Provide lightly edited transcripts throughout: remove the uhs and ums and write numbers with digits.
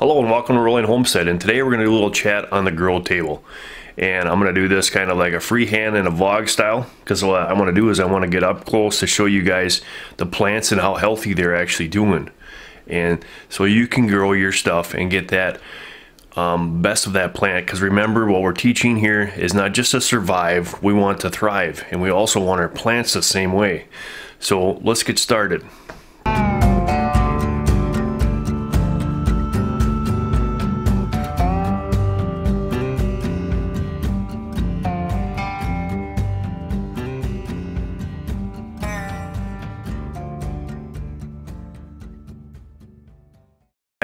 Hello and welcome to Rolling Homestead, and today we're going to do a little chat on the grow table. And I'm going to do this kind of like a freehand and a vlog style, because what I want to do is I want to get up close to show you guys the plants and how healthy they're actually doing. And so you can grow your stuff and get that best of that plant, because remember, what we're teaching here is not just to survive, we want to thrive, and we also want our plants the same way. So let's get started.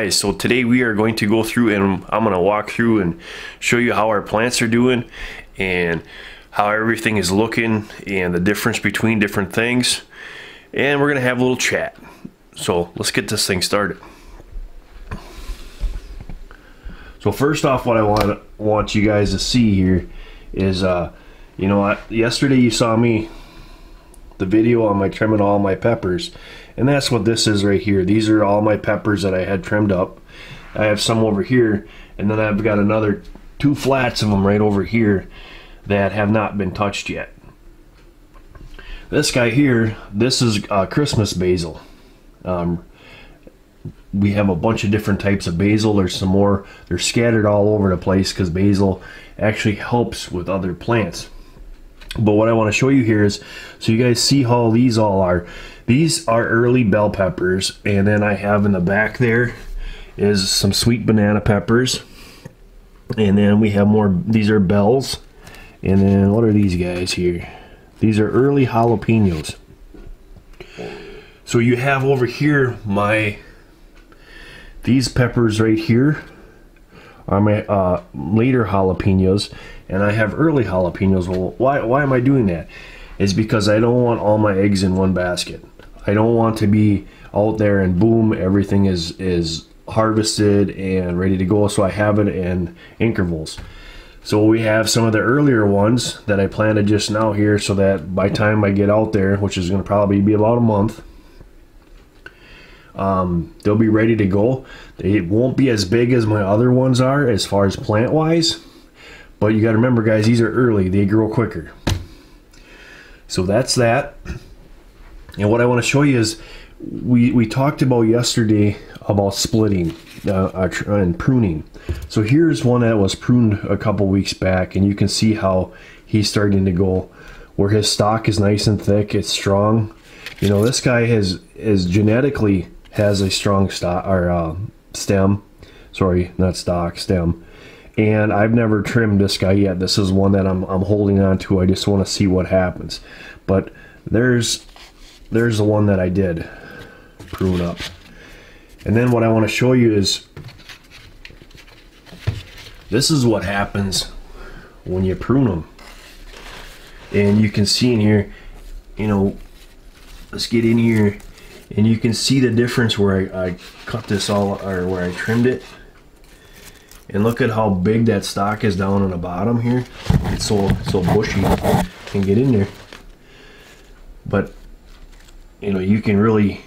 So today we are going to go through and I'm going to walk through and show you how our plants are doing and how everything is looking and the difference between different things, and we're going to have a little chat. So let's get this thing started. So first off, what I want you guys to see here is yesterday you saw me the video on my trimming all my peppers, and that's what this is right here. These are all my peppers that I had trimmed up. I have some over here, and then I've got another 2 flats of them right over here that have not been touched yet. This guy here, this is Christmas basil. We have a bunch of different types of basil. There's some more, they're scattered all over the place because basil actually helps with other plants. But what I want to show you here is, so you guys see how these all are. These are early bell peppers, and then I have in the back there is some sweet banana peppers, and then we have more, these are bells, and then what are these guys here? These are early jalapenos. So you have over here these peppers right here are my later jalapenos, and I have early jalapenos. Well, why am I doing that? It's because I don't want all my eggs in one basket. I don't want to be out there and boom, everything is harvested and ready to go, so I have it in intervals. So we have some of the earlier ones that I planted just now here, so that by the time I get out there, which is going to probably be about a month, they'll be ready to go. They won't be as big as my other ones are as far as plant wise, but you got to remember, guys, these are early, they grow quicker. So that's that. And what I want to show you is we talked about yesterday about splitting and pruning. So here's one that was pruned a couple weeks back, and you can see how he's starting to go, where his stalk is nice and thick, it's strong. You know, this guy is genetically has a strong stock or stem. Sorry, not stalk, stem. And I've never trimmed this guy yet. This is one that I'm holding on to. I just want to see what happens. But there's the one that I did prune up. And then what I want to show you is, this is what happens when you prune them. And you can see in here, you know, let's get in here, and you can see the difference where I cut this all, or where I trimmed it. And look at how big that stalk is down on the bottom here. It's so bushy, can get in there. But you know, you can really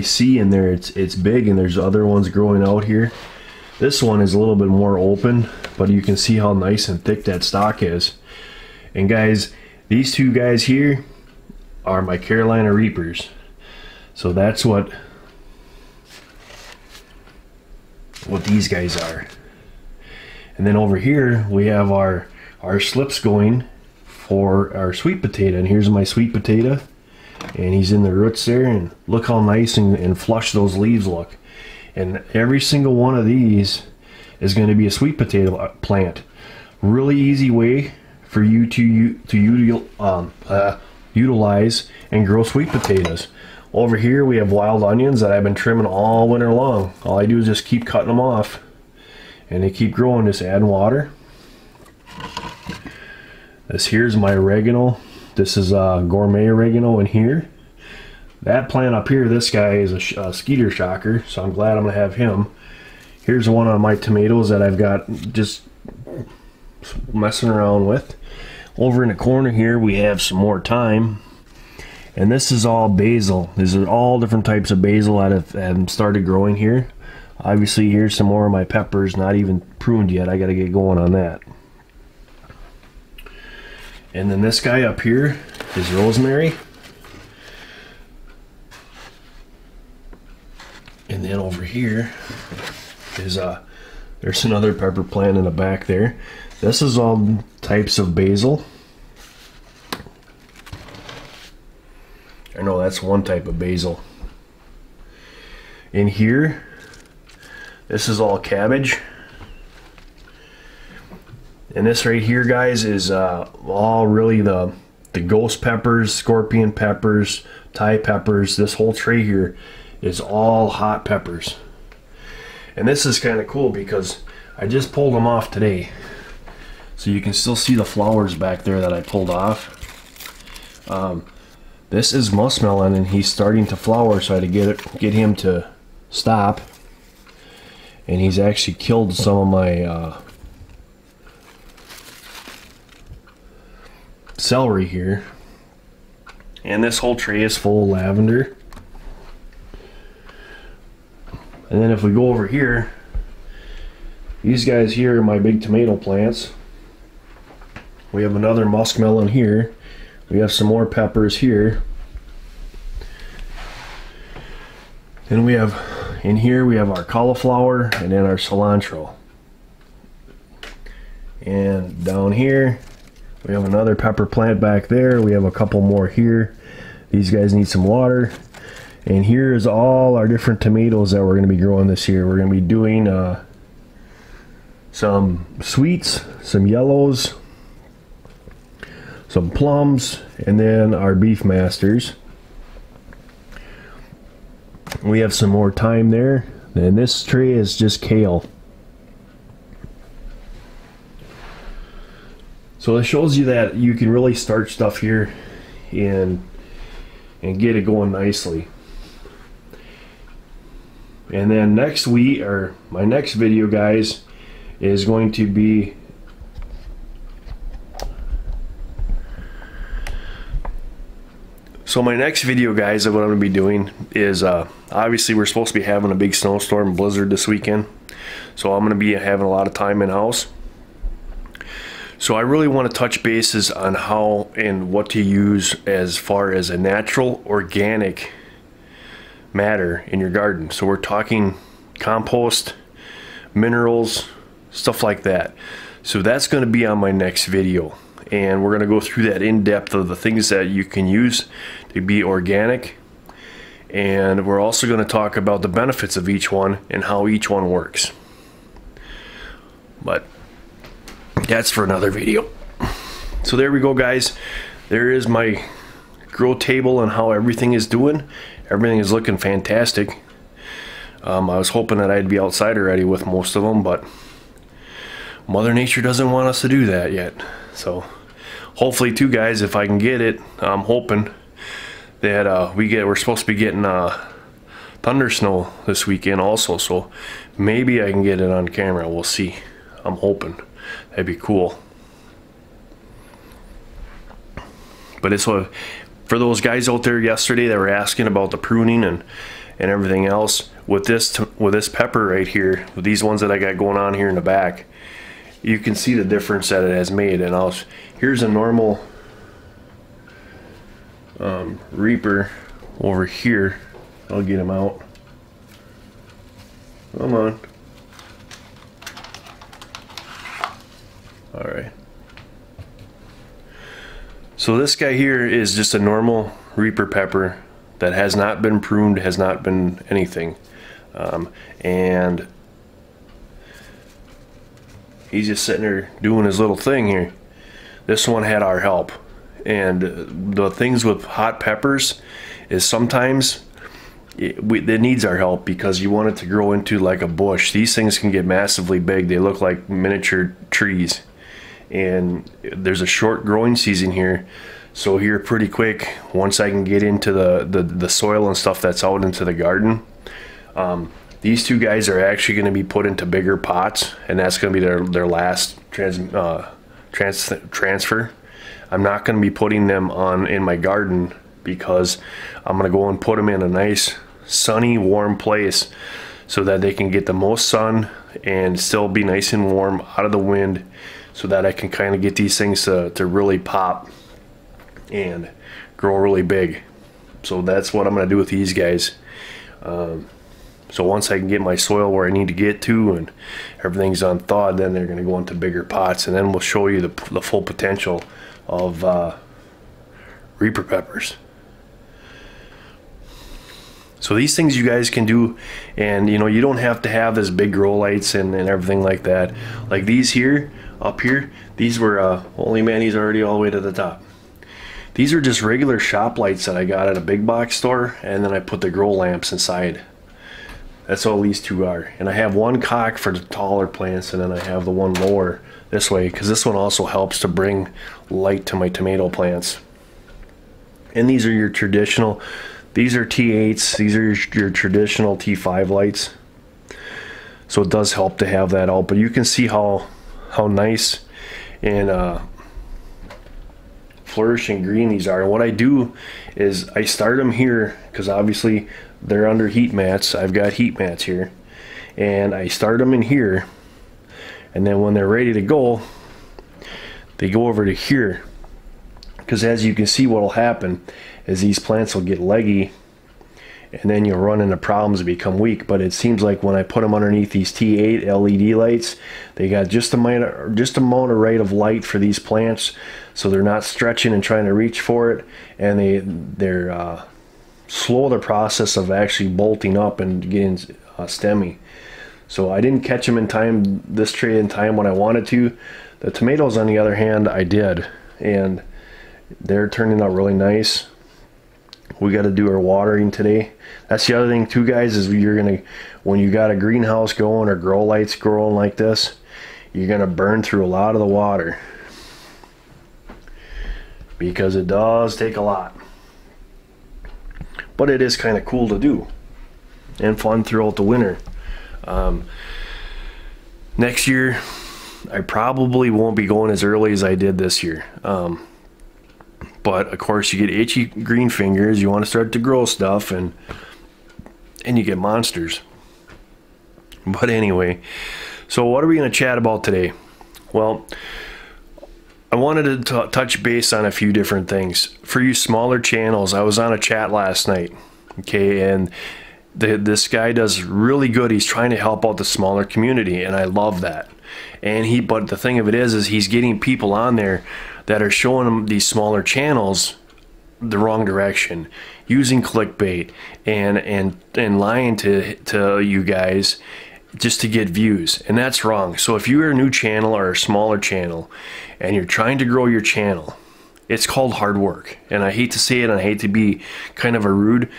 see in there, it's big, and there's other ones growing out here. This one is a little bit more open, but you can see how nice and thick that stalk is. And guys, these 2 guys here are my Carolina Reapers. So that's what these guys are. And then over here we have our slips going for our sweet potato, and here's my sweet potato, and he's in the roots there, and look how nice and flush those leaves look. And every single one of these is going to be a sweet potato plant. Really easy way for you to utilize and grow sweet potatoes. Over here we have wild onions that I've been trimming all winter long. All I do is just keep cutting them off, and they keep growing, just adding water. This here's my oregano. This is gourmet oregano in here. That plant up here, this guy is a skeeter shocker, so I'm glad I'm gonna have him. Here's one on my tomatoes that I've got just messing around with. Over in the corner here we have some more thyme, And this is all basil. These are all different types of basil that have started growing here. Obviously, here's some more of my peppers, not even pruned yet. I got to get going on that. And then this guy up here is rosemary. And then over here is there's another pepper plant in the back there. This is all types of basil. I know that's one type of basil. In here, this is all cabbage. And this right here, guys, is all really the ghost peppers, scorpion peppers, Thai peppers. This whole tray here is all hot peppers. And this is kind of cool because I just pulled them off today. So you can still see the flowers back there that I pulled off. This is muskmelon, and he's starting to flower, so I had to get him to stop. And he's actually killed some of my celery here. And this whole tray is full of lavender. And then if we go over here, these guys here are my big tomato plants. We have another muskmelon here. We have some more peppers here. And we have, in here we have our cauliflower and then our cilantro. And down here, we have another pepper plant back there. We have a couple more here. These guys need some water. And here is all our different tomatoes that we're going to be growing this year. We're going to be doing some sweets, some yellows, some plums, and then our beef masters. We have some more thyme there. And this tray is just kale. So it shows you that you can really start stuff here and get it going nicely. And then next week, or my next video, guys, is going to be so my next video, guys, of what I'm going to be doing is obviously we're supposed to be having a big snowstorm blizzard this weekend, so I'm going to be having a lot of time in house. So I really want to touch bases on how and what to use as far as a natural organic matter in your garden. So we're talking compost, minerals, stuff like that. So that's going to be on my next video, and we're going to go through that in depth of the things that you can use to be organic, and we're also going to talk about the benefits of each one and how each one works. But that's for another video. So there we go, guys. There is my grow table and how everything is doing. Everything is looking fantastic. I was hoping that I'd be outside already with most of them, but Mother Nature doesn't want us to do that yet. So hopefully too, guys, if I can get it, I'm hoping that we're supposed to be getting thunder snow this weekend also, so maybe I can get it on camera. We'll see. I'm hoping. That'd be cool. But it's for those guys out there yesterday that were asking about the pruning and everything else, with this pepper right here, with these ones that I got going on here in the back, you can see the difference that it has made. And here's a normal reaper over here. I'll get him out. Come on. Alright. So this guy here is just a normal reaper pepper that has not been pruned, has not been anything. And he's just sitting there doing his little thing here. This one had our help. And the things with hot peppers is sometimes it needs our help because you want it to grow into like a bush. These things can get massively big. They look like miniature trees. And there's a short growing season here, so here pretty quick, once I can get into the soil and stuff that's out into the garden, these two guys are actually going to be put into bigger pots, and that's going to be their last transfer. I'm not going to be putting them in my garden because I'm gonna go and put them in a nice sunny warm place so that they can get the most sun and still be nice and warm out of the wind, so that I can kind of get these things to really pop and grow really big. So that's what I'm gonna do with these guys. So once I can get my soil where I need to get to and everything's unthawed, then they're gonna go into bigger pots, and then we'll show you the full potential of Reaper peppers. So these things you guys can do, and you know, you don't have to have this big grow lights and everything like that. Like these here, up here, these were, holy man, he's already all the way to the top. These are just regular shop lights that I got at a big box store, and then I put the grow lamps inside. That's all these two are. And I have one cock for the taller plants, and then I have the one lower this way, because this one also helps to bring light to my tomato plants. And these are your traditional, these are T8s, these are your traditional T5 lights. So it does help to have that out, but you can see how nice and flourishing green these are. And what I do is I start them here, because obviously they're under heat mats. I've got heat mats here, and I start them in here, and then when they're ready to go, they go over to here, because as you can see, what will happen is these plants will get leggy, and then you'll run into problems and become weak. But it seems like when I put them underneath these T8 LED lights, they got just amount of rate of light for these plants, so they're not stretching and trying to reach for it, and they're slow the process of actually bolting up and getting stemmy. So I didn't catch them in time, this tray in time when I wanted to. The tomatoes, on the other hand, I did, and they're turning out really nice. We got to do our watering today. That's the other thing too, guys, is when you got a greenhouse going or grow lights growing like this, you're gonna burn through a lot of the water, because it does take a lot. But it is kind of cool to do and fun throughout the winter. Next year I probably won't be going as early as I did this year. But of course you get itchy green fingers, you want to start to grow stuff, and you get monsters. But anyway, so what are we going to chat about today? Well, I wanted to touch base on a few different things. For you smaller channels, I was on a chat last night, okay, and this guy does really good. He's trying to help out the smaller community, and I love that. And but the thing of it is he's getting people on there that are showing them these smaller channels the wrong direction, using clickbait and lying to you guys just to get views, and that's wrong. So if you're a new channel or a smaller channel and you're trying to grow your channel, it's called hard work. And I hate to say it, and I hate to be kind of a rude,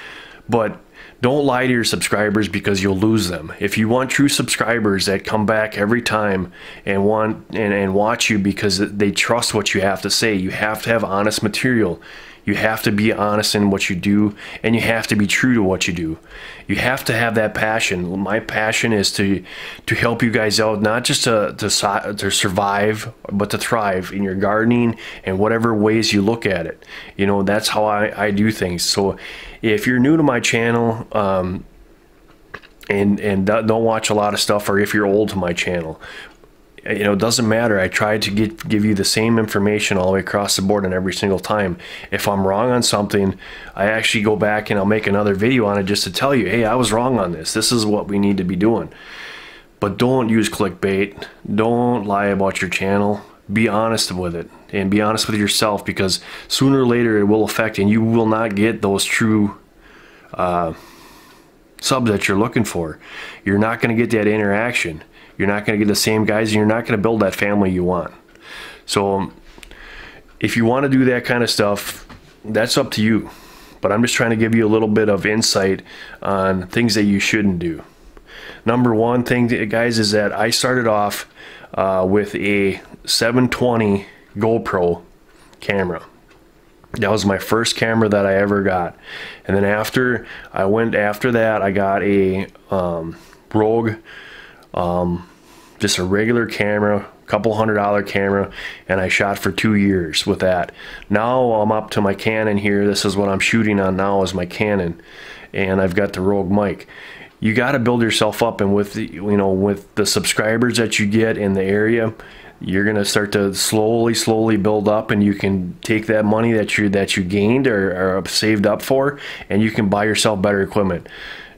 but don't lie to your subscribers, because you'll lose them. If you want true subscribers that come back every time and watch you because they trust what you have to say, you have to have honest material. You have to be honest in what you do, and you have to be true to what you do. You have to have that passion. My passion is to help you guys out, not just to survive, but to thrive in your gardening and whatever ways you look at it. You know, that's how I do things. So if you're new to my channel and don't watch a lot of stuff, or if you're old to my channel, you know, it doesn't matter. I try to give you the same information all the way across the board, and every single time. If I'm wrong on something, I actually go back and I'll make another video on it just to tell you, hey, I was wrong on this. This is what we need to be doing. But don't use clickbait. Don't lie about your channel. Be honest with it, and be honest with yourself, because sooner or later it will affect, and you will not get those true subs that you're looking for. You're not going to get that interaction. You're not going to get the same guys, and you're not going to build that family you want. So if you want to do that kind of stuff, that's up to you. But I'm just trying to give you a little bit of insight on things that you shouldn't do. Number one thing, guys, is that I started off with a 720 GoPro camera. That was my first camera that I ever got. And then after that, I got a Rogue, just a regular camera, couple $100 camera, and I shot for 2 years with that. Now I'm up to my Canon here. This is what I'm shooting on now, is my Canon, and I've got the Rogue mic. You got to build yourself up, and with the, you know, with the subscribers that you get in the area, you're gonna start to slowly build up, and you can take that money that you gained or saved up for, and you can buy yourself better equipment.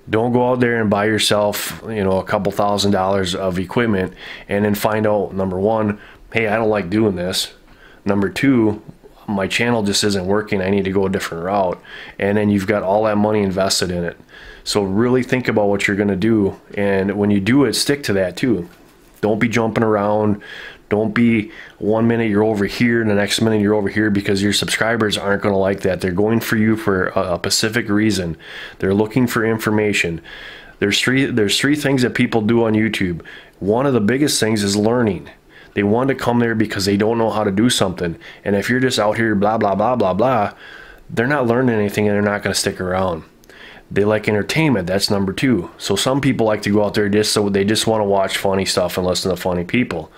Don't go out there and buy yourself, you know, a couple $1,000s of equipment and then find out, number one, hey, I don't like doing this. Number two, my channel just isn't working. I need to go a different route. And then you've got all that money invested in it. So really think about what you're gonna do, and when you do it, stick to that too. Don't be jumping around. Don't be 1 minute you're over here and the next minute you're over here, because your subscribers aren't going to like that. They're going for you for a specific reason. They're looking for information. There's three things that people do on YouTube. One of the biggest things is learning. They want to come there because they don't know how to do something. And if you're just out here blah, blah, blah, blah, blah, they're not learning anything, and they're not going to stick around. They like entertainment. That's number two. So some people like to go out there just so they just want to watch funny stuff and listen to funny people.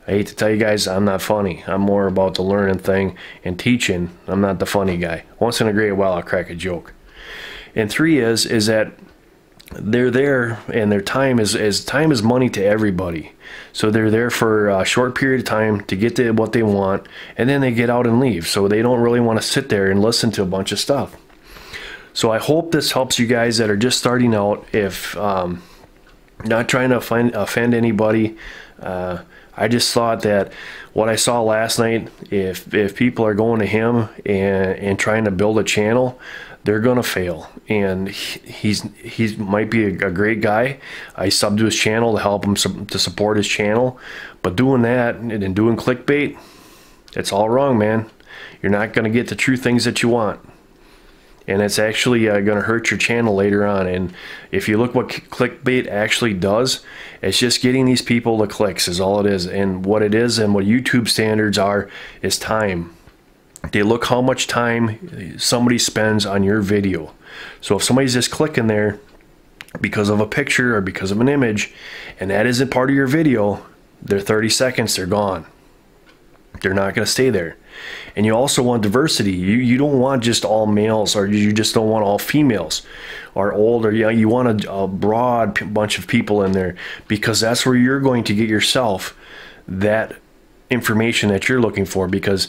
I hate to tell you guys, I'm not funny. I'm more about the learning thing and teaching. I'm not the funny guy. Once in a great while, I'll crack a joke. And three is that they're there, and their time is money to everybody. So they're there for a short period of time to get to what they want, and then they get out and leave. So they don't really want to sit there and listen to a bunch of stuff. So I hope this helps you guys that are just starting out. If not trying to offend anybody, I just thought that what I saw last night, if people are going to him and trying to build a channel, they're gonna fail. And he might be a great guy. I subbed to his channel to help him to support his channel, but doing that and doing clickbait, it's all wrong, man. You're not gonna get the true things that you want, and it's actually going to hurt your channel later on. And if you look what clickbait actually does, it's just getting these people the clicks is all it is. And what it is, and what YouTube standards are, is time. They look how much time somebody spends on your video. So if somebody's just clicking there because of a picture or because of an image, and that isn't part of your video, they're 30 seconds, they're gone. They're not going to stay there. And you also want diversity. You don't want just all males, or you just don't want all females or old, or you want a broad bunch of people in there, because that's where you're going to get yourself that information that you're looking for, because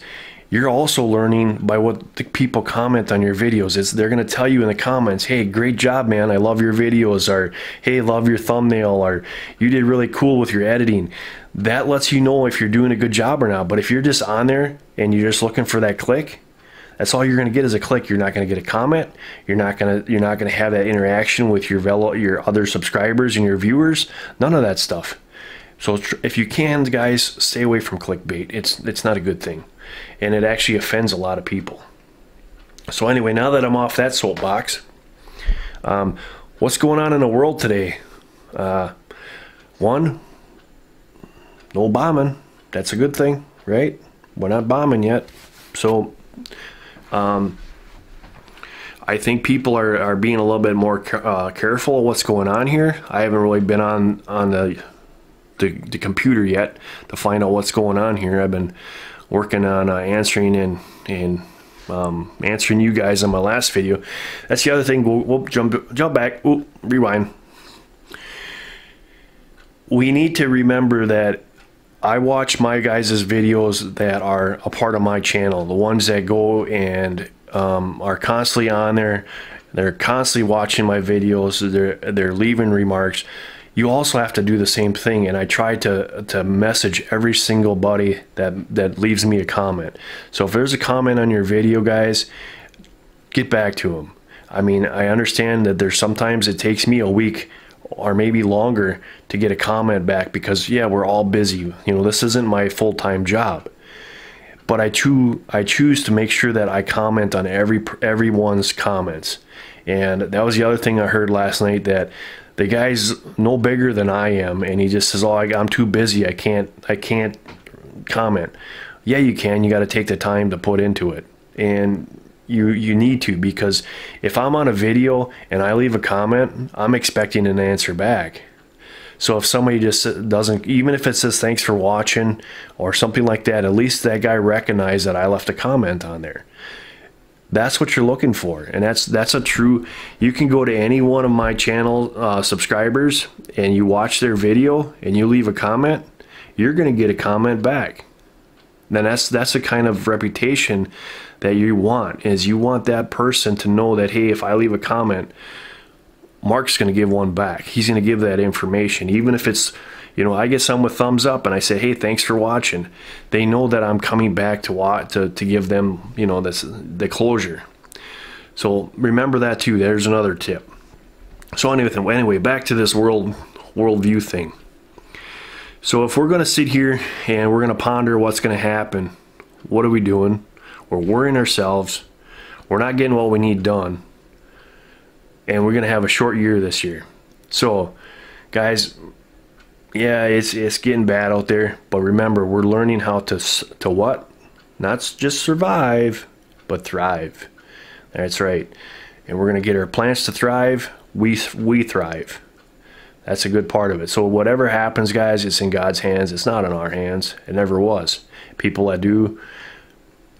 you're also learning by what the people comment on your videos. They're going to tell you in the comments, hey, great job, man, I love your videos, or hey, love your thumbnail, or you did really cool with your editing. That lets you know if you're doing a good job or not. But if you're just on there and you're just looking for that click, that's all you're going to get is a click. You're not going to get a comment. You're not going to have that interaction with your other subscribers and your viewers. None of that stuff. So if you can, guys, stay away from clickbait. It's not a good thing, and it actually offends a lot of people. So anyway, now that I'm off that soapbox, what's going on in the world today? One, no bombing. That's a good thing, right? We're not bombing yet. So I think people are being a little bit more careful of what's going on here. I haven't really been on the computer yet to find out what's going on here. I've been working on answering and answering you guys on my last video. That's the other thing. We'll jump back. Ooh, rewind. We need to remember that I watch my guys' videos that are a part of my channel, the ones that go and are constantly on there. They're constantly watching my videos. They're leaving remarks. You also have to do the same thing, and I try to message every single buddy that leaves me a comment. So if there's a comment on your video, guys, get back to them. I mean, I understand that there's sometimes it takes me a week or maybe longer to get a comment back, because yeah, we're all busy. You know, this isn't my full-time job. But I choose to make sure that I comment on everyone's comments. And that was the other thing I heard last night, that the guy's no bigger than I am, and he just says, "Oh, I'm too busy. I can't comment." Yeah, you can. You got to take the time to put into it, and you need to, because if I'm on a video and I leave a comment, I'm expecting an answer back. So if somebody just doesn't, even if it says thanks for watching or something like that, at least that guy recognized that I left a comment on there. That's what you're looking for. And that's a true, you can go to any one of my channel subscribers and you watch their video and you leave a comment, you're going to get a comment back. Then that's the kind of reputation that you want, is you want that person to know that, hey, if I leave a comment, Mark's going to give one back. He's going to give that information. Even if it's, you know, I get some with thumbs up and I say, hey, thanks for watching. They know that I'm coming back to give them, you know, the closure. So remember that too. There's another tip. So anyway, back to this worldview thing. So if we're going to sit here and we're going to ponder what's going to happen, what are we doing? We're worrying ourselves. We're not getting what we need done. And we're going to have a short year this year. So, guys, yeah, it's getting bad out there. But remember, we're learning how to what? Not just survive, but thrive. That's right. And we're going to get our plants to thrive. We thrive. That's a good part of it. So whatever happens, guys, it's in God's hands. It's not in our hands. It never was. People that do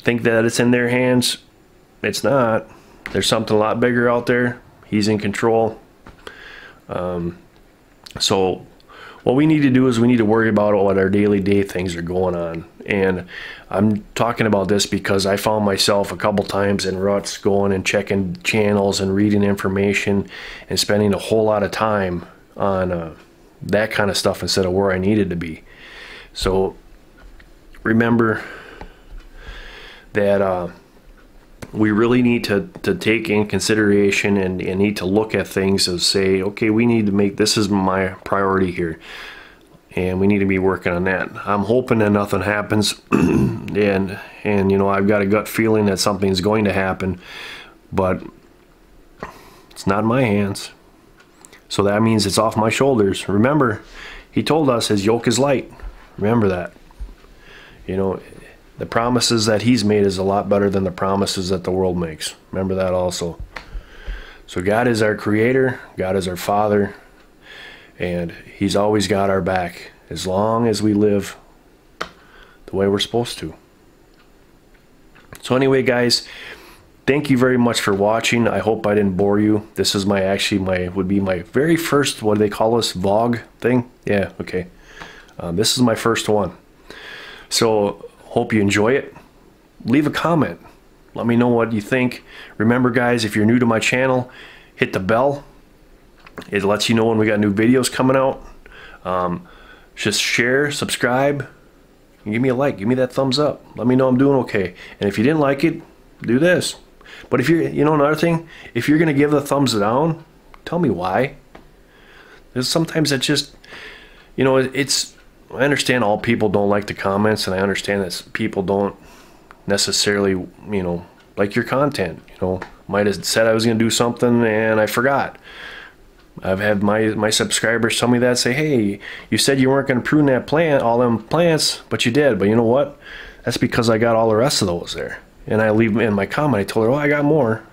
think that it's in their hands, it's not. There's something a lot bigger out there. He's in control. So what we need to do is we need to worry about what our day things are going on. And I'm talking about this because I found myself a couple times in ruts going and checking channels and reading information and spending a whole lot of time on that kind of stuff instead of where I needed to be. So remember that we really need to take in consideration and need to look at things and say, okay, we need to make, this is my priority here, and we need to be working on that. I'm hoping that nothing happens, and you know, I've got a gut feeling that something's going to happen, but it's not in my hands. So that means it's off my shoulders. Remember, he told us his yoke is light. Remember that. You know, the promises that he's made is a lot better than the promises that the world makes. Remember that also. So God is our creator. God is our father. And he's always got our back as long as we live the way we're supposed to. So anyway, guys, thank you very much for watching. I hope I didn't bore you. This is would be my very first, what do they call this, vlog thing? Yeah, okay. This is my first one. So hope you enjoy it. Leave a comment. Let me know what you think. Remember, guys, if you're new to my channel, hit the bell. It lets you know when we got new videos coming out. Just share, subscribe, and give me a like. Give me that thumbs up. Let me know I'm doing okay. And if you didn't like it, do this. But if you're, you know, another thing, if you're going to give the thumbs down, tell me why. Because sometimes it's just, you know, I understand all people don't like the comments, and I understand that people don't necessarily, you know, like your content. You know, might have said I was going to do something and I forgot. I've had my subscribers tell me that, say, hey, you said you weren't going to prune that plant, all them plants, but you did. But you know what? That's because I got all the rest of those there. And I leave in my comment, I told her, oh, I got more.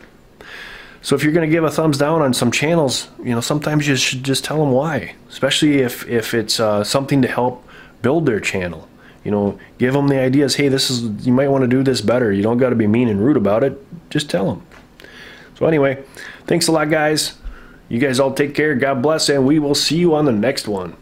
So if you're going to give a thumbs down on some channels, you know, sometimes you should just tell them why. Especially if it's something to help build their channel. You know, give them the ideas, hey, you might want to do this better. You don't got to be mean and rude about it. Just tell them. So anyway, thanks a lot, guys. You guys all take care. God bless, and we will see you on the next one.